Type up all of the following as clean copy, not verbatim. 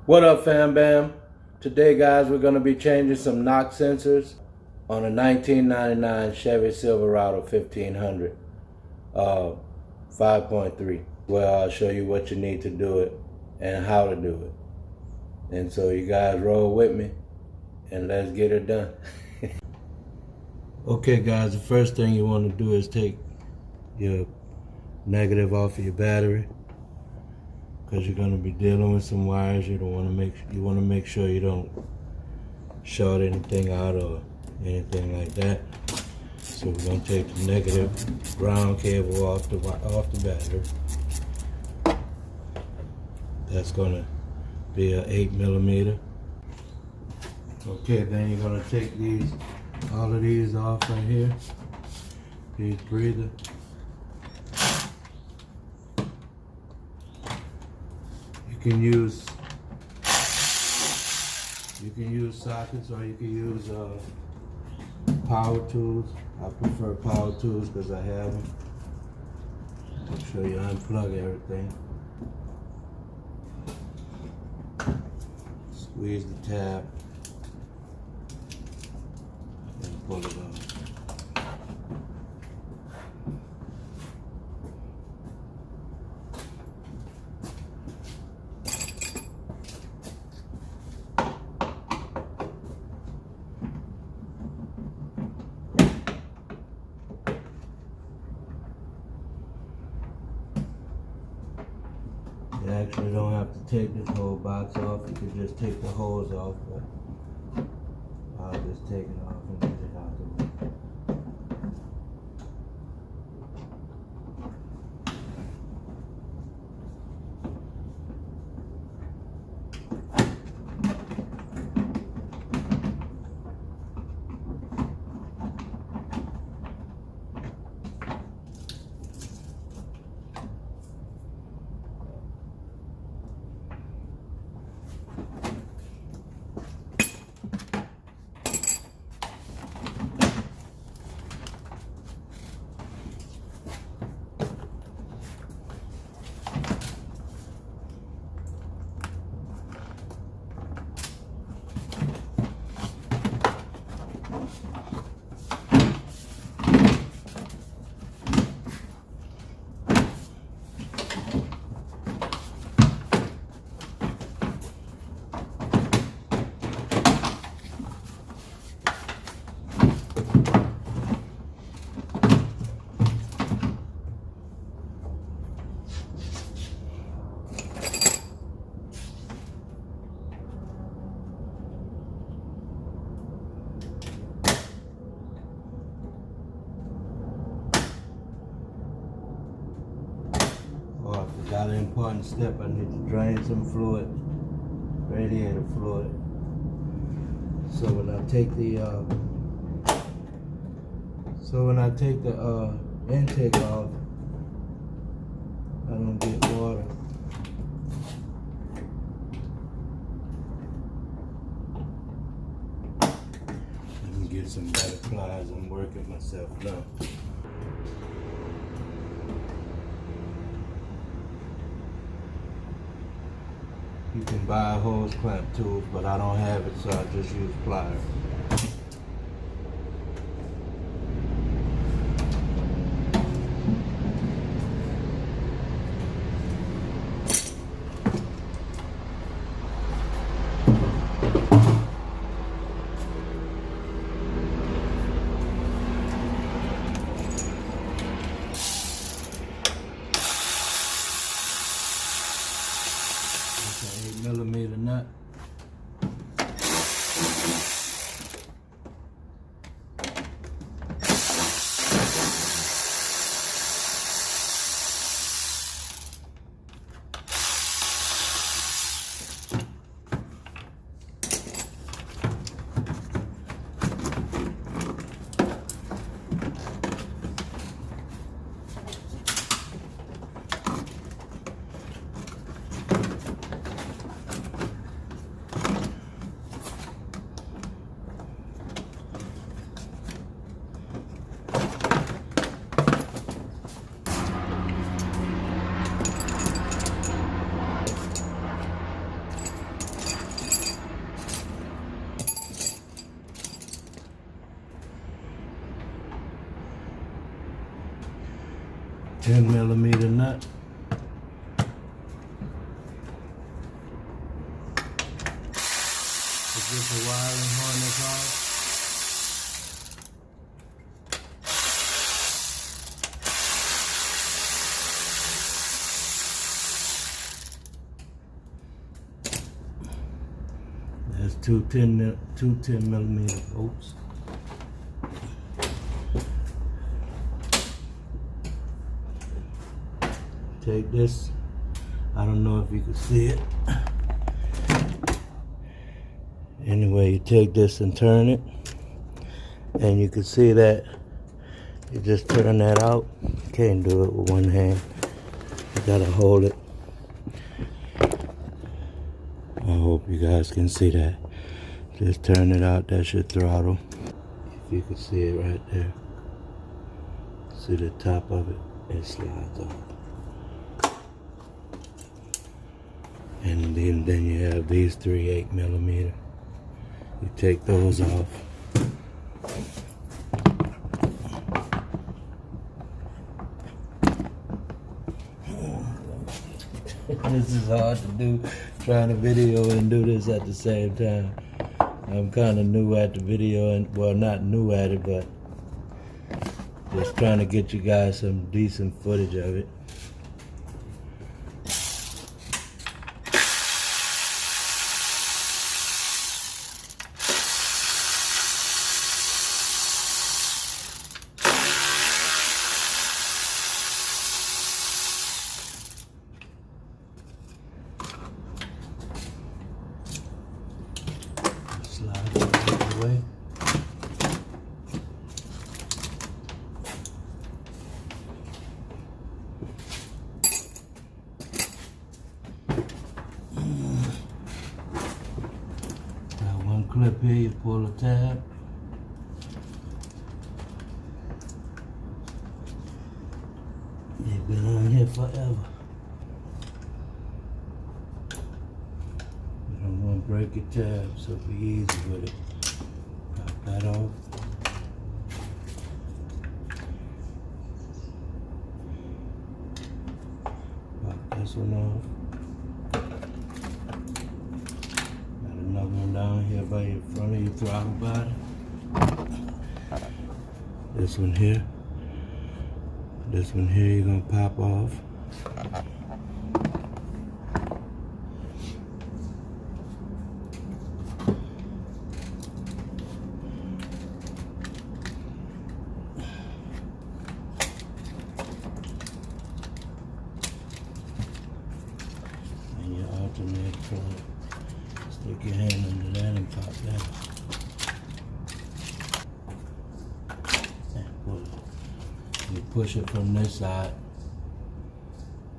What up, fam bam? Today, guys, we're going to be changing some knock sensors on a 1999 Chevy Silverado 1500 5.3. Well, I'll show you what you need to do it and how to do it. And so you guys roll with me and let's get it done. Okay, guys, the first thing you want to do is take your negative off of your battery, because you're going to be dealing with some wires. You want to make sure you don't short anything out or anything like that. So we're going to take the negative ground cable off the battery. That's going to be an 8mm. Okay, then you're going to take all of these off right here. These breathers. You can use sockets, or you can use power tools. I prefer power tools because I have them. Make sure you unplug everything. Squeeze the tab and pull it off. You actually don't have to take this whole box off. You can just take the hose off, but I'll just take it off and get it out the way. Oh, I forgot an important step. I need to drain some fluid, radiator fluid. So when I take the intake off, I don't get water. Let me get some better pliers. I'm working myself now. You can buy hose clamp tools, but I don't have it, so I just use pliers. It's an 8mm nut. 10mm nut. To get the wiring harness off. That's two 10mm bolts. Take this, I don't know if you can see it. Anyway, you take this and turn it, and you can see that you just turn that out. Can't do it with one hand. You gotta hold it. I hope you guys can see that. Just turn it out, that's your throttle. If you can see it right there. See the top of it, it slides off. And then you have these three 8mm. You take those off. This is hard to do, trying to video and do this at the same time. I'm kind of new at the video, and well, not new at it, but just trying to get you guys some decent footage of it. Slide it out of the way. Got one clip here, you pull the tab. They've been on here forever. You don't want to break your tab, so be easy with it. Pop that off. Pop this one off. Got another one down here by your front of your throttle body. This one here. This one here you're gonna pop off. And your alternate plug. Stick your hand under that and pop that. And pull it. You push it from this side.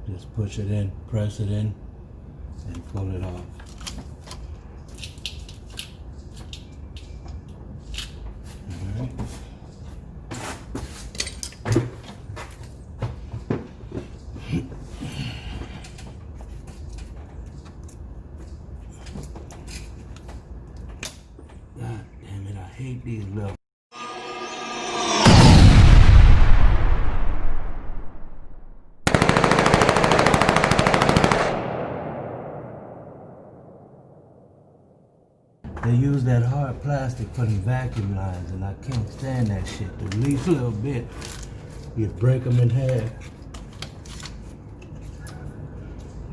Just push it in, press it in, and pull it off. Alright. God damn it, I hate these little. They use that hard plastic for the vacuum lines, and I can't stand that shit. The least little bit, you break them in half.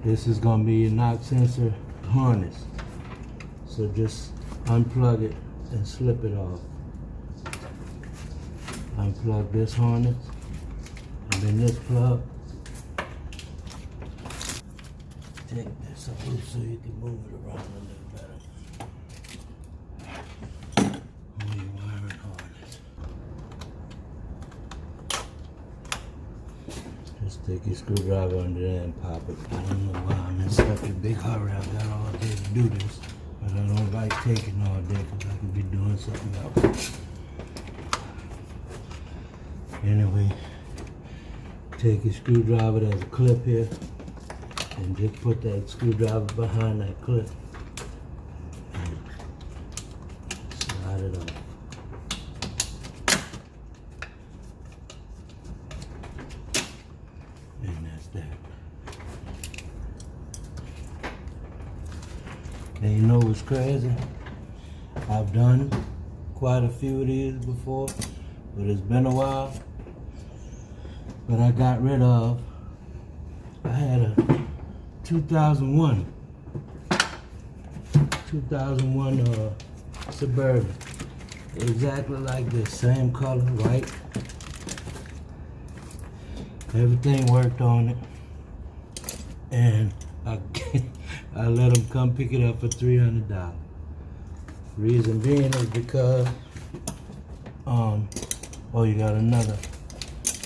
This is gonna be your knock sensor harness. So just unplug it and slip it off. Unplug this harness, and then this plug. Take this off so you can move it around a little better. Just take your screwdriver under there and pop it. I don't know why I'm in such a big hurry. I've got all day to do this, but I don't like taking all day because I could be doing something else. Anyway, take your screwdriver, there's a clip here, and just put that screwdriver behind that clip and slide it off. that. And you know what's crazy? I've done quite a few of these before, but it's been a while. But I got rid of, I had a 2001 Suburban. Exactly like this, same color, white. Everything worked on it. And I let them come pick it up for $300. Reason being is because, oh, you got another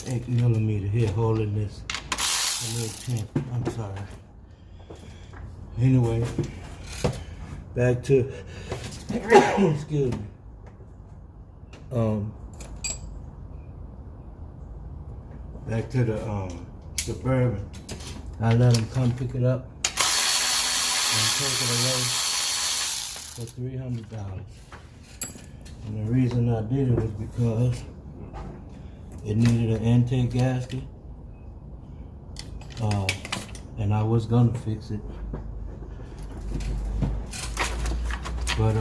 8mm here holding this a little tin. I'm sorry. Anyway, back to, excuse me. Back to the Suburban. I let them come pick it up and take it away for $300. And the reason I did it was because it needed an intake gasket, and I was gonna fix it, but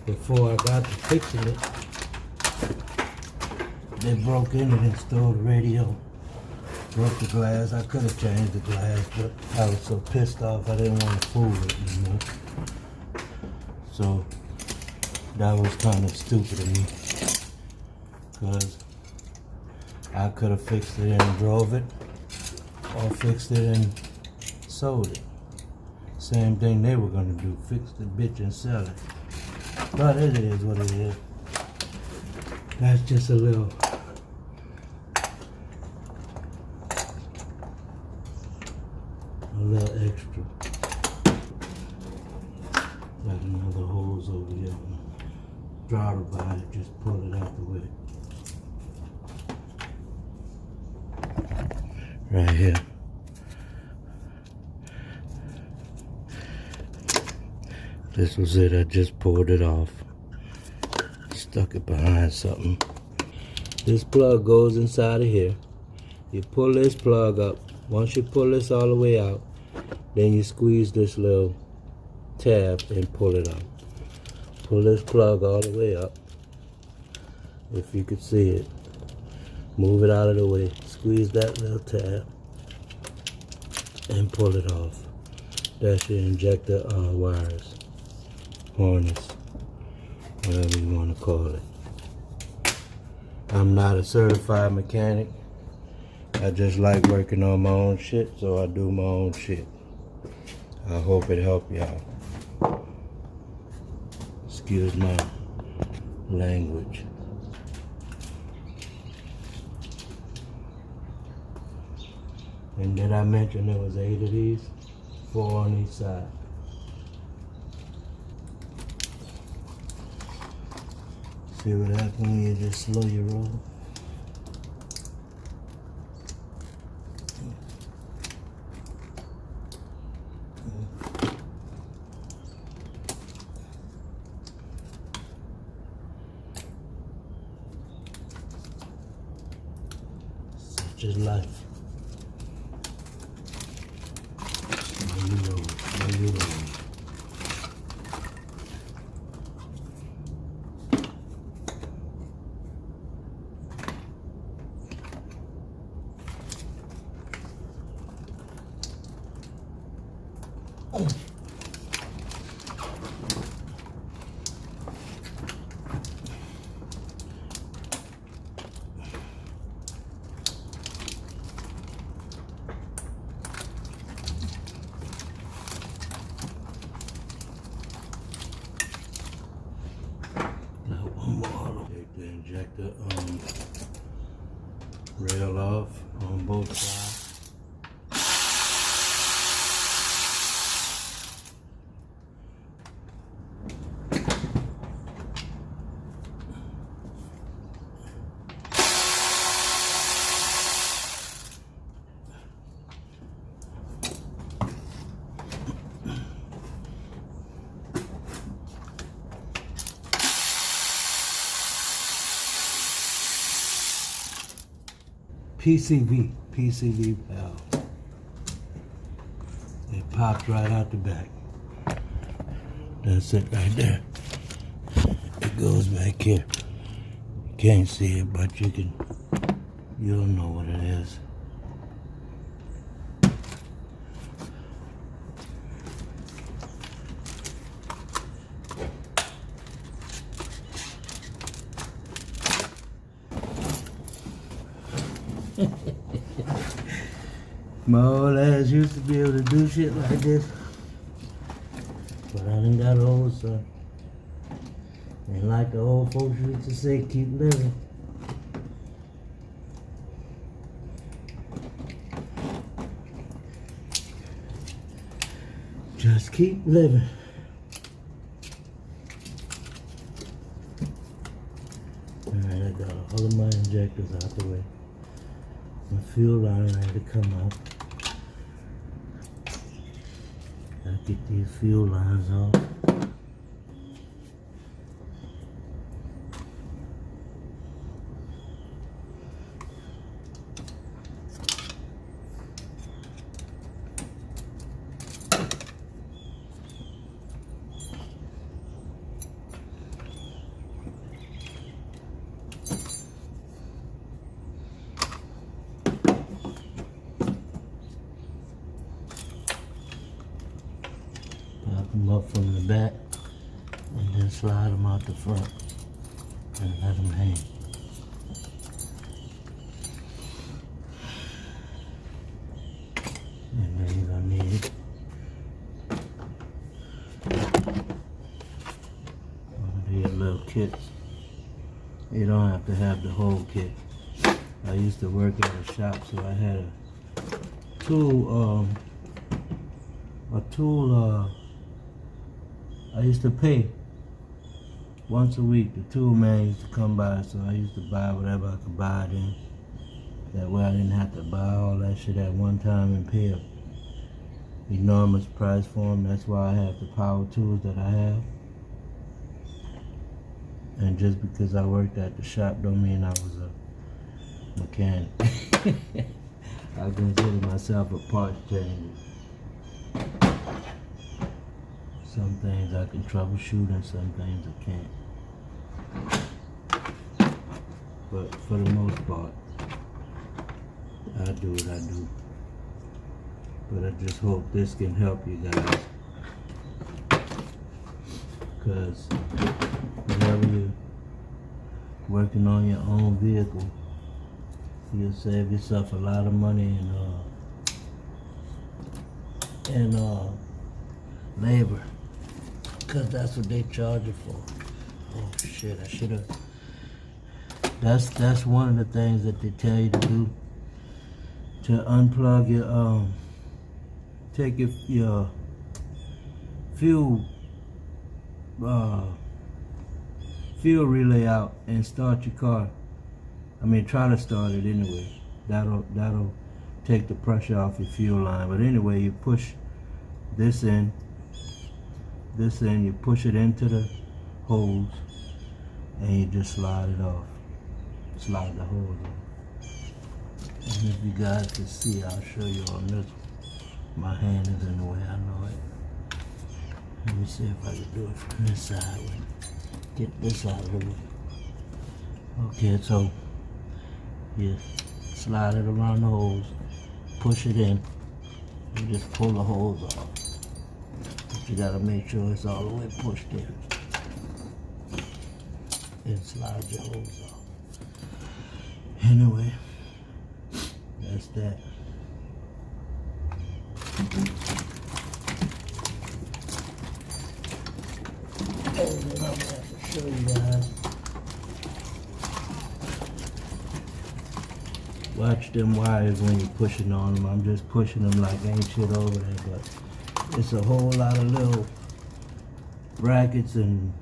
before I got to fixing it, they broke in and stole the radio, broke the glass. I could have changed the glass, but I was so pissed off I didn't want to fool with it anymore. So that was kind of stupid of me, because I could have fixed it and drove it, or fixed it and sold it. Same thing they were gonna do, fix the bitch and sell it. But it is what it is. That's just a little extra. Got another hose over here. Driver by it, just pull it out the way. Right here. This was it, I just pulled it off. Stuck it behind something. This plug goes inside of here. You pull this plug up. Once you pull this all the way out, then you squeeze this little tab and pull it out. Pull this plug all the way up, if you could see it. Move it out of the way. Squeeze that little tab and pull it off. That's your injector wires. Harness, whatever you want to call it. I'm not a certified mechanic. I just like working on my own shit, so I do my own shit. I hope it helped y'all. Excuse my language. And did I mention there was 8 of these? 4 on each side. See what happens when you just slow your roll? Such is life. Slow your roll, slow your roll. Take the injector rail off on both sides. PCV valve. It pops right out the back. That's it right there. It goes back here. You can't see it, but you'll know what it is. My old ass used to be able to do shit like this, but I done got old, son. And like the old folks used to say, keep living. Just keep living. Alright, I got all of my injectors out the way. My fuel line had to come out. Gotta get these fuel lines off. Pop them up from the back and then slide them out the front and let them hang. And then you're gonna need one of these little kits. You don't have to have the whole kit. I used to work at a shop, so I had a tool I used to pay once a week. The tool man used to come by, so I used to buy whatever I could buy then. That way I didn't have to buy all that shit at one time and pay an enormous price for them. That's why I have the power tools that I have. And just because I worked at the shop don't mean I was a mechanic. I consider myself a parts changer. Some things I can troubleshoot and some things I can't. But for the most part, I do what I do. But I just hope this can help you guys. Because whenever you're working on your own vehicle, you'll save yourself a lot of money and labor. Because that's what they charge you for. Oh shit, I should have. That's one of the things that they tell you to do. To unplug your take your fuel relay out and start your car. I mean, try to start it anyway. That'll take the pressure off your fuel line. But anyway, you push this in, you push it into the hose, and you just slide it off. Slide the hose off. And if you guys can see, I'll show you on this one. My hand is in the way, I know it. Let me see if I can do it from this side. Get this out of the way. Okay, so you slide it around the hose, push it in, and just pull the hose off. But you gotta make sure it's all the way pushed in. And slide your hose off. Anyway, that's that. And then I'm gonna have to show you guys. Watch them wires when you're pushing on them. I'm just pushing them like ain't shit over there, but it's a whole lot of little brackets and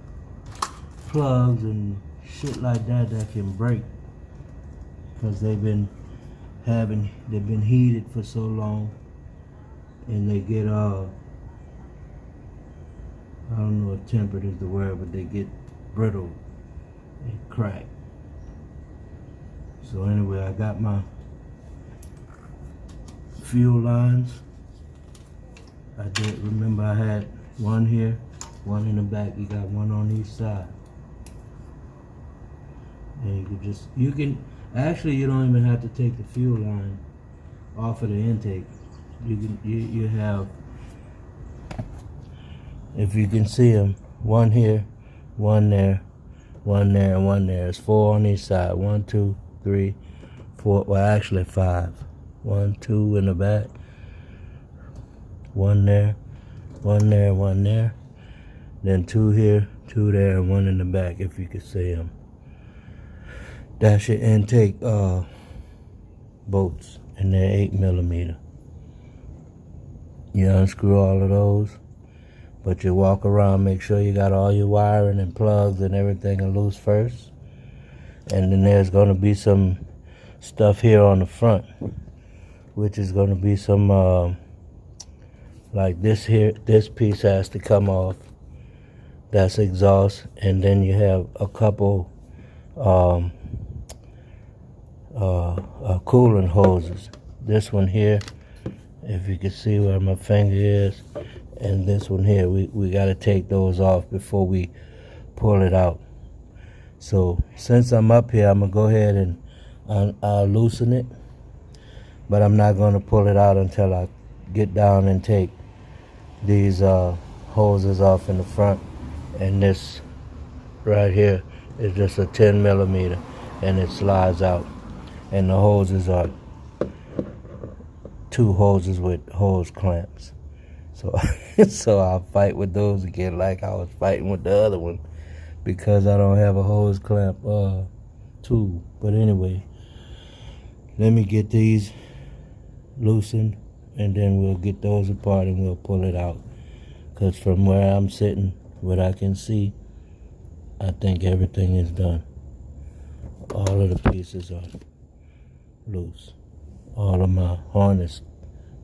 plugs and shit like that that can break because they've been heated for so long, and they get I don't know if tempered is the word, but they get brittle and crack. So anyway, I got my fuel lines. I did remember I had one here, one in the back. You got one on each side. And you can actually, you don't even have to take the fuel line off of the intake. You have, if you can see them, one here, one there, one there, and one there. It's 4 on each side. 1, 2, 3, 4. Well, actually 5. 1, 2 in the back. One there, one there, one there. Then 2 here, 2 there, and 1 in the back. If you can see them. That's your intake bolts, and they're 8mm. You unscrew all of those, but you walk around, make sure you got all your wiring and plugs and everything are loose first. And then there's going to be some stuff here on the front, which is going to be some, like this here, this piece has to come off. That's exhaust. And then you have a couple coolant hoses. This one here, if you can see where my finger is, and this one here, we got to take those off before we pull it out. So since I'm up here, I'm gonna go ahead and I'll loosen it, but I'm not gonna pull it out until I get down and take these hoses off in the front. And this right here is just a 10mm, and it slides out. And the hoses are 2 hoses with hose clamps. So I'll fight with those again like I was fighting with the other one, because I don't have a hose clamp tool. But anyway, let me get these loosened, and then we'll get those apart and we'll pull it out. Because from where I'm sitting, what I can see, I think everything is done. All of the pieces are loose. All of my harness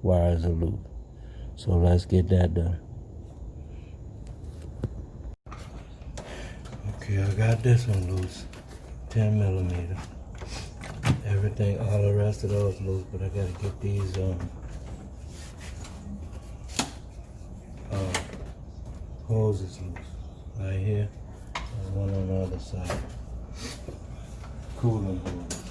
wires are loose. So let's get that done. Okay, I got this one loose. 10mm. Everything, all the rest of those loose, but I gotta get these hoses loose. Right here, and one on the other side. Cooling hose.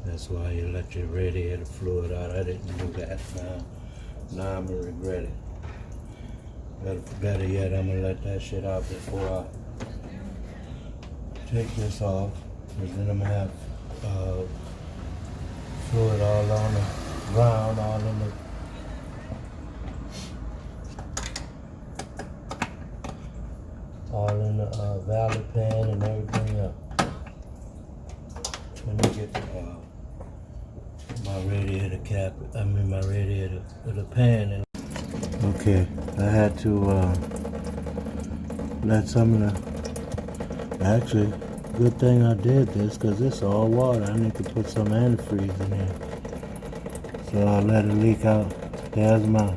That's why you let your radiator fluid out. I didn't do that. Now I'm gonna regret it. Better yet, I'm gonna let that shit out before I take this off. Because then I'm gonna have fluid all on the ground, all in the valve pan and everything else. Let me get my radiator cap, my radiator, the pan. Okay, I had to let some of the, actually, good thing I did this, because it's all water. I need to put some antifreeze in here. So I let it leak out. There's my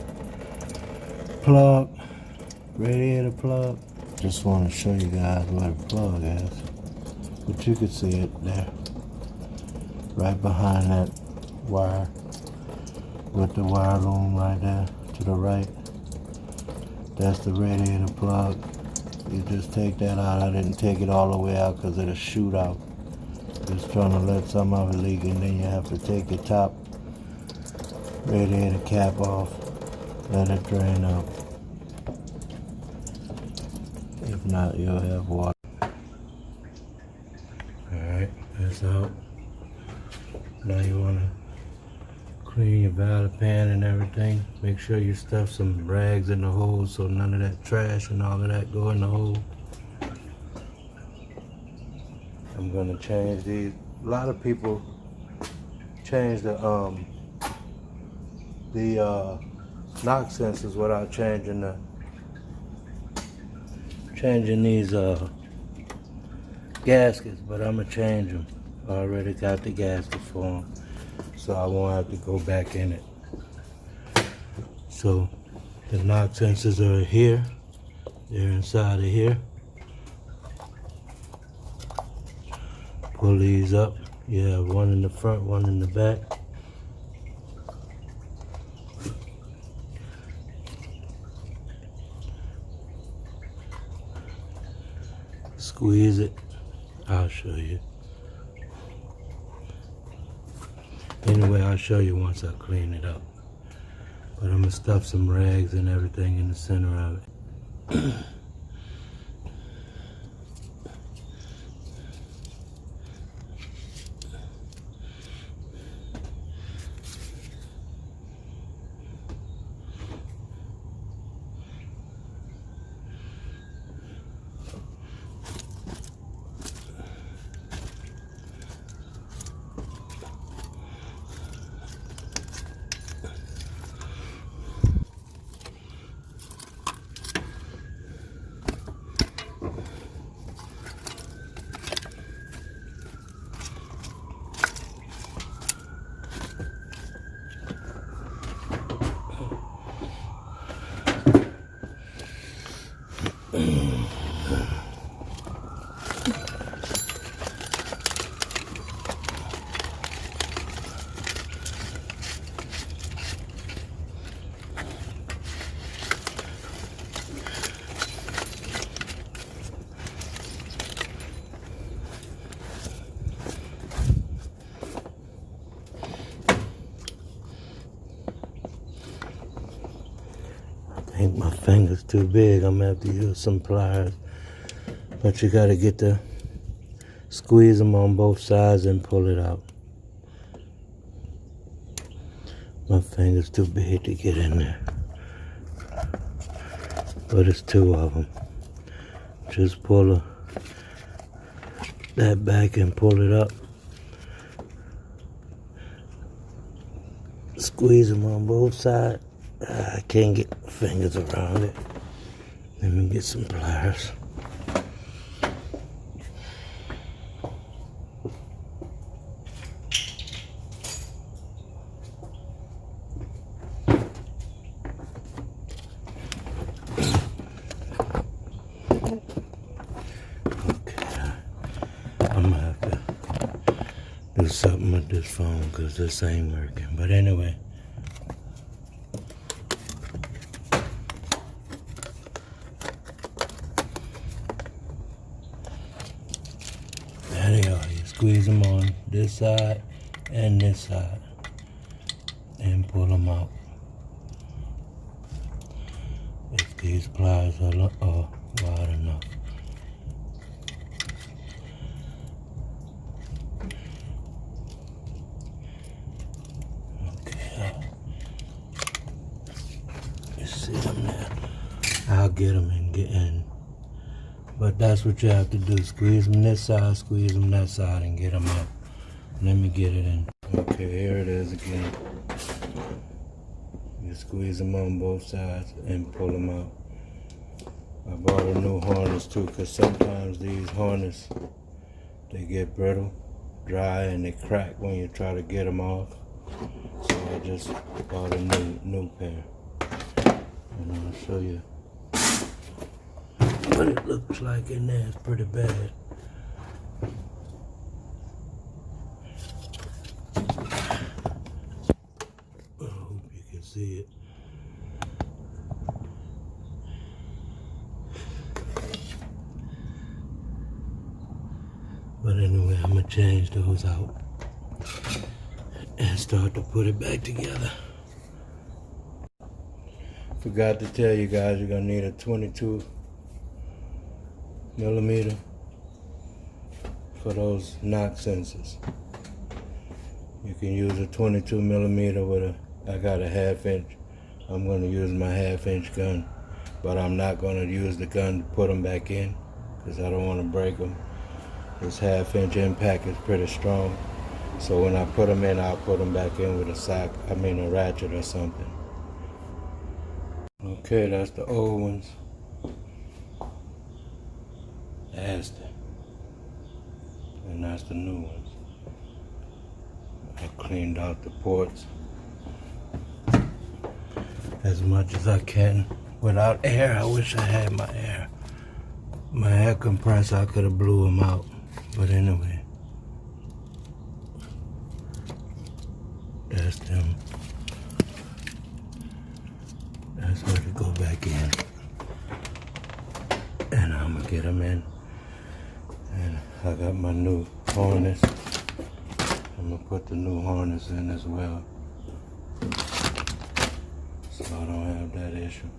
plug, radiator plug. Just want to show you guys where the plug is. But you can see it there. Right behind that wire, with the wire loom right there to the right. That's the radiator plug. You just take that out. I didn't take it all the way out because it'll shoot out. Just trying to let some of it leak, and then you have to take the top radiator cap off, let it drain out. If not, you'll have water. Alright, that's out. Now you want to clean your valve pan and everything. Make sure you stuff some rags in the hole so none of that trash and all of that go in the hole. I'm going to change these. A lot of people change the knock sensors without changing these gaskets, but I'm gonna change them. I already got the gasket for them, so I won't have to go back in it. So the knock sensors are here. They're inside of here. Pull these up. You have one in the front, one in the back. Squeeze it. I'll show you. Anyway, I'll show you once I clean it up. But I'm gonna stuff some rags and everything in the center of it. I think my finger's too big. I'm gonna have to use some pliers. But you gotta squeeze them on both sides and pull it out. My finger's too big to get in there. But it's two of them. Just pull that back and pull it up. Squeeze them on both sides. I can't get my fingers around it. Let me get some pliers. Okay, I'm gonna have to do something with this phone because this ain't working. But anyway. There they are. You squeeze them on this side and this side and pull them out. If these pliers are wide enough. Okay. You see them there? I'll get them and get in. But that's what you have to do. Squeeze them this side, squeeze them that side, and get them out. Let me get it in. Okay, here it is again. You squeeze them on both sides and pull them out. I bought a new harness too, because sometimes these harnesses, they get brittle, dry, and they crack when you try to get them off. So I just bought a new pair. And I'll show you what it looks like in there. It's pretty bad. I hope you can see it. But anyway, I'm gonna change those out and start to put it back together. Forgot to tell you guys, you're gonna need a 22 millimeter for those knock sensors. You can use a 22 millimeter with I got a 1/2 inch. I'm going to use my 1/2 inch gun, but I'm not going to use the gun to put them back in because I don't want to break them. This 1/2 inch impact is pretty strong, So when I put them in, I'll put them back in with a ratchet or something. Okay, that's the old ones. And that's the new ones. I cleaned out the ports as much as I can without air. I wish I had my air compressor. I could have blew them out, but anyway, that's them. That's where to go back in, and I'm gonna get them in. And I got my new harness. I'm gonna put the new harness in as well, so I don't have that issue.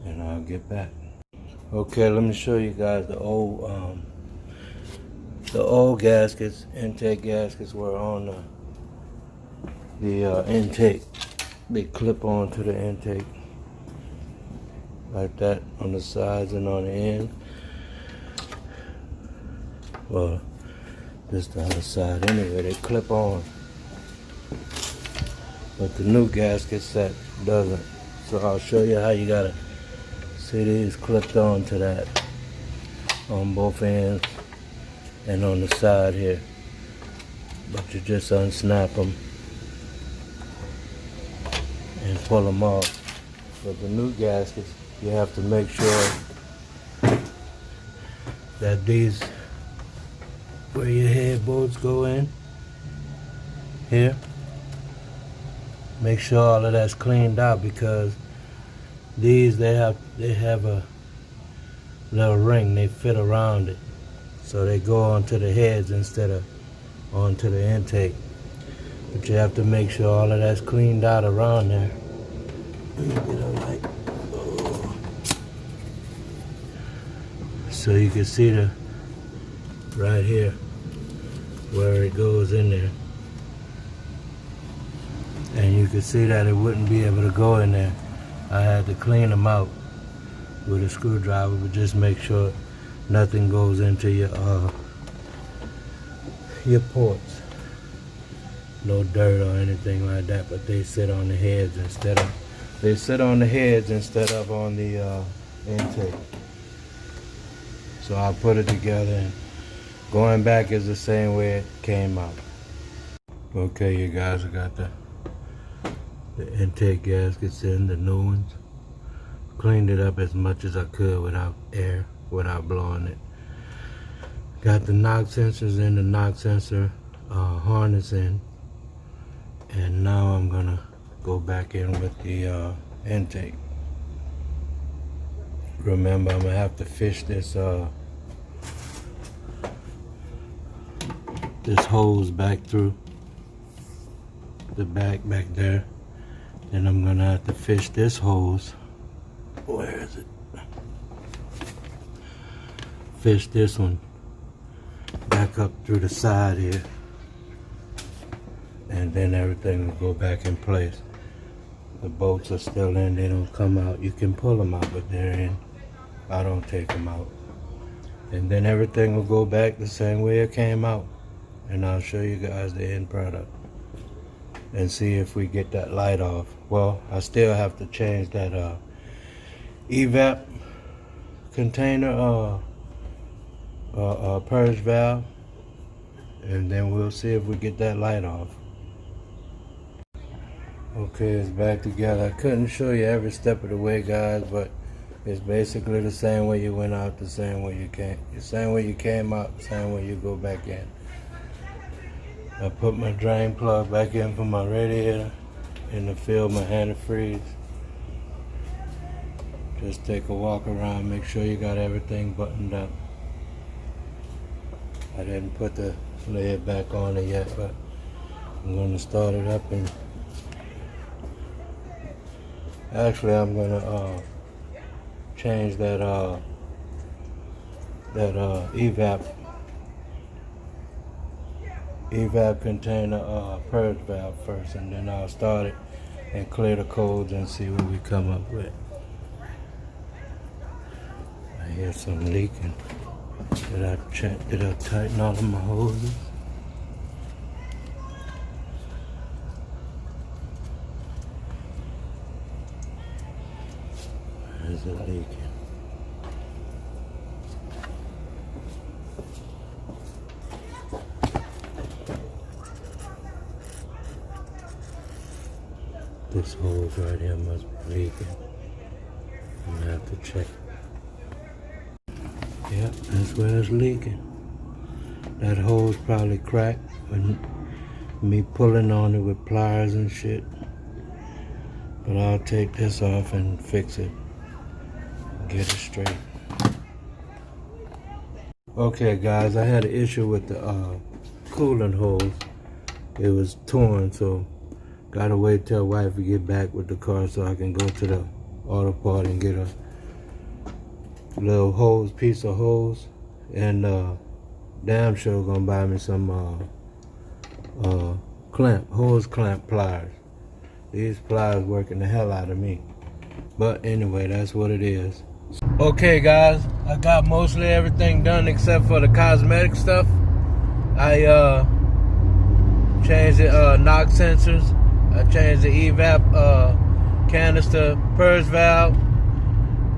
And I'll get back. Okay, let me show you guys the old gaskets. Intake gaskets were on the intake. They clip on to the intake like that on the sides and on the end. Well, this the other side anyway. They clip on, but the new gasket set doesn't. So I'll show you how you gotta see these clipped on to that on both ends and on the side here. But you just unsnap them and pull them off. But the new gaskets, you have to make sure that these, where your headboards go in here, make sure all of that's cleaned out, because these they have a little ring, they fit around it, so they go onto the heads instead of onto the intake. But you have to make sure all of that's cleaned out around there. Get a light. So you can see the right here where it goes in there, and you can see that it wouldn't be able to go in there. I had to clean them out with a screwdriver, but just make sure nothing goes into your ports, no dirt or anything like that. But they sit on the heads instead of on the intake. So I'll put it together, and going back is the same way it came out. Okay, you guys, I got the intake gaskets in, the new ones. Cleaned it up as much as I could without air, without blowing it. Got the knock sensors in, the knock sensor harness in, and now I'm gonna go back in with the intake. Remember, I'm gonna have to fish this hose back through the back there, and I'm gonna have to fish this hose. Where is it? Fish this one back up through the side here, and then everything will go back in place. The bolts are still in, they don't come out. You can pull them out, but they're in. I don't take them out. And then everything will go back the same way it came out. And I'll show you guys the end product and see if we get that light off. Well, I still have to change that evap container purge valve, and then we'll see if we get that light off. Okay, it's back together. I couldn't show you every step of the way, guys, but it's basically the same way you went out, the same way you came, the same way you came out, the same way you go back in. I put my drain plug back in for my radiator and to fill my antifreeze. Just take a walk around, make sure you got everything buttoned up. I didn't put the lid back on it yet, but I'm going to start it up, and actually I'm going to change that evap container purge valve first, and then I'll start it and clear the codes and see what we come up with. I hear some leaking. Did I tighten all of my hoses? Where is it leaking? This hose right here must be leaking. I'm gonna have to check. Yep, that's where it's leaking. That hose probably cracked when me pulling on it with pliers and shit. But I'll take this off and fix it. Get it straight. Okay guys, I had an issue with the coolant hose. It was torn, so gotta wait till wife to get back with the car so I can go to the auto part and get a little piece of hose, and damn sure gonna buy me some hose clamp pliers. These pliers working the hell out of me. But anyway, that's what it is. Okay guys, I got mostly everything done except for the cosmetic stuff. I changed the knock sensors. I changed the evap canister purge valve.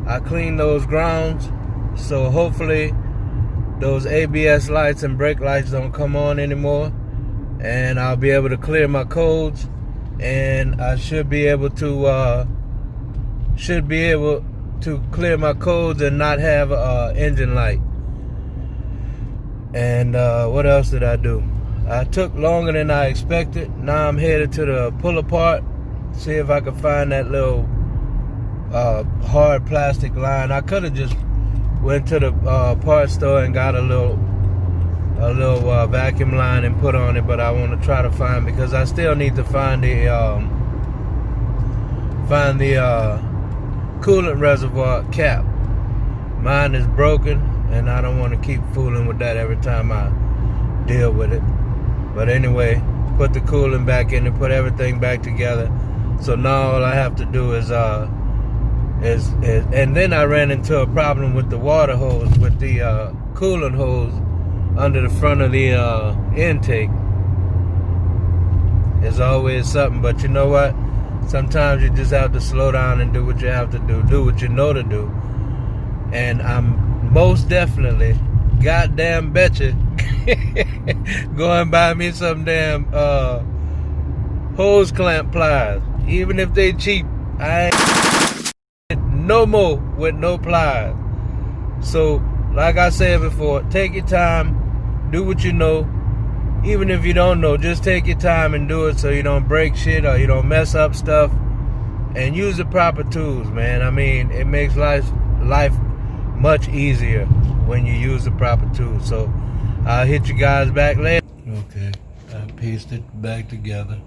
I cleaned those grounds, so hopefully those ABS lights and brake lights don't come on anymore, and I'll be able to clear my codes, and I should be able to clear my codes and not have a engine light. And what else did I do? I took longer than I expected. Now I'm headed to the pull apart, see if I can find that little hard plastic line. I could have just went to the parts store and got a little vacuum line and put on it, but I want to try to find, because I still need to find the coolant reservoir cap. Mine is broken, and I don't want to keep fooling with that every time I deal with it. But anyway, put the coolant back in and put everything back together. So now all I have to do is and then I ran into a problem with the water hose, with the coolant hose under the front of the intake. There's always something, but you know what? Sometimes you just have to slow down and do what you have to do what you know to do. And I'm most definitely, goddamn betcha, go and buy me some damn hose clamp pliers. Even if they cheap, I ain't no more with no pliers. So, like I said before, take your time, do what you know. Even if you don't know, just take your time and do it so you don't break shit or you don't mess up stuff. And use the proper tools, man. I mean, it makes life much easier when you use the proper tools. So, I'll hit you guys back later. Okay, I pieced it back together.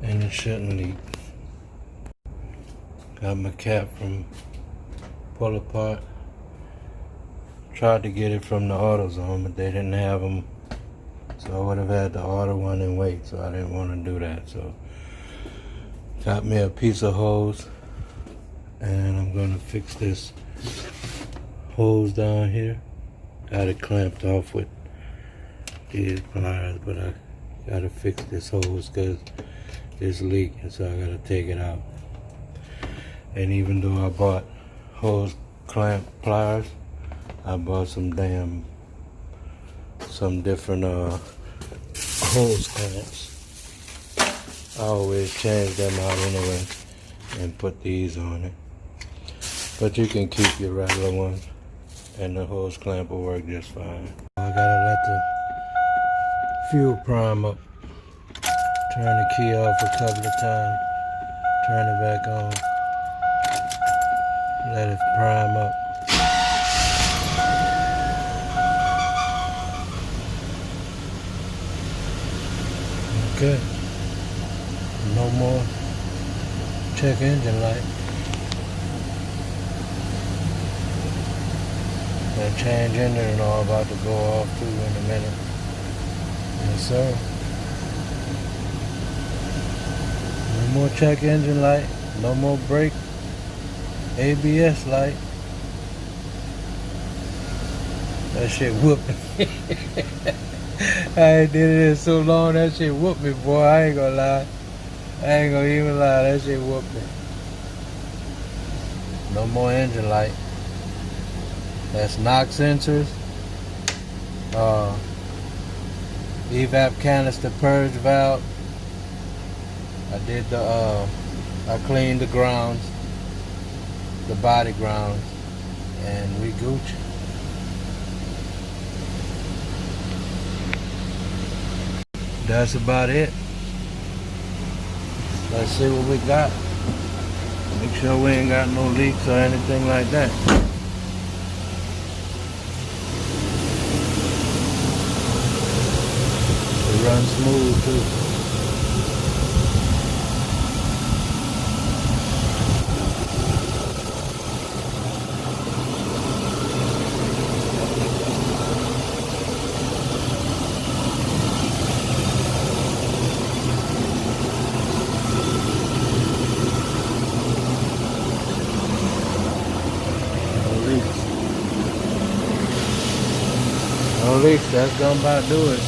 And it shouldn't leak. Got my cap from Pull Apart. Tried to get it from the AutoZone, but they didn't have them. So I would have had to order one and wait, so I didn't want to do that. So got me a piece of hose, and I'm going to fix this hose down here. Got it clamped off with these pliers, but I got to fix this hose because it's leaking, so I got to take it out. And even though I bought hose clamp pliers, I bought some different hose clamps. I always change them out anyway and put these on it. But you can keep your regular ones, and the hose clamp will work just fine. I gotta let the fuel prime up. Turn the key off a couple of times. Turn it back on. Let it prime up. Okay. No more check engine light. That change engine and all about to go off too in a minute. Yes, sir. No more check engine light. No more brake ABS light. That shit whooped me. I ain't did it in so long, that shit whooped me, boy. I ain't gonna lie. I ain't gonna even lie, that shit whooped me. No more engine light. That's knock sensors. Evap canister purge valve. I did I cleaned the grounds, the body grounds, and we Gucci. That's about it. Let's see what we got. Make sure we ain't got no leaks or anything like that. It runs smooth too. No leaks, that's gonna about do it.